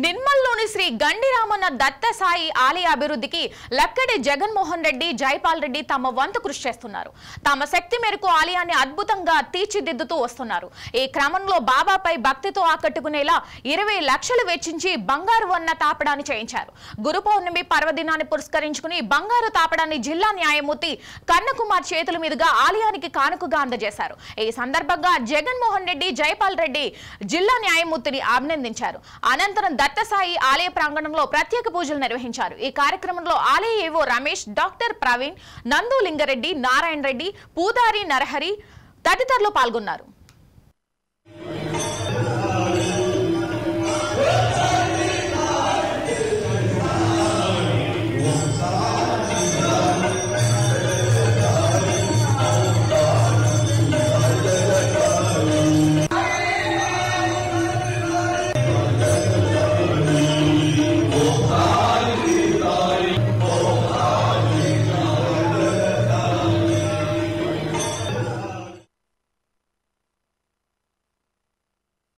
నిర్మల్లోని శ్రీ గండి రామన్న దత్త సాయి ఆలయ అభివృద్ధికి లక్కడి జగన్మోహన్ రెడ్డి, జైపాల్ రెడ్డి తమ వంతు కృషి చేస్తున్నారు. తమ శక్తి మేరకు ఆలయాన్ని అద్భుతంగా తీర్చిదిద్దుతూ వస్తున్నారు. ఈ క్రమంలో బాబాపై భక్తితో ఆకట్టుకునేలా 20 లక్షలు వెచ్చించి బంగారు వన్న తాపడాన్ని చేయించారు. గురు పౌర్ణమి పర్వదినాన్ని పురస్కరించుకుని బంగారు తాపడాన్ని జిల్లా న్యాయమూర్తి కన్నకుమార్ చేతుల మీదుగా ఆలయానికి కానుకగా అందజేశారు. ఈ సందర్భంగా జగన్మోహన్ రెడ్డి, జైపాల్ రెడ్డి జిల్లా న్యాయమూర్తిని అభినందించారు. అనంతరం దత్తసాయి ఆలయ ప్రాంగణంలో ప్రత్యేక పూజలు నిర్వహించారు. ఈ కార్యక్రమంలో ఆలయ ఏవో రమేష్, డాక్టర్ ప్రవీణ్, నందు లింగారెడ్డి, నారాయణ రెడ్డి, పూదారి నరహరి తదితరులు పాల్గొన్నారు.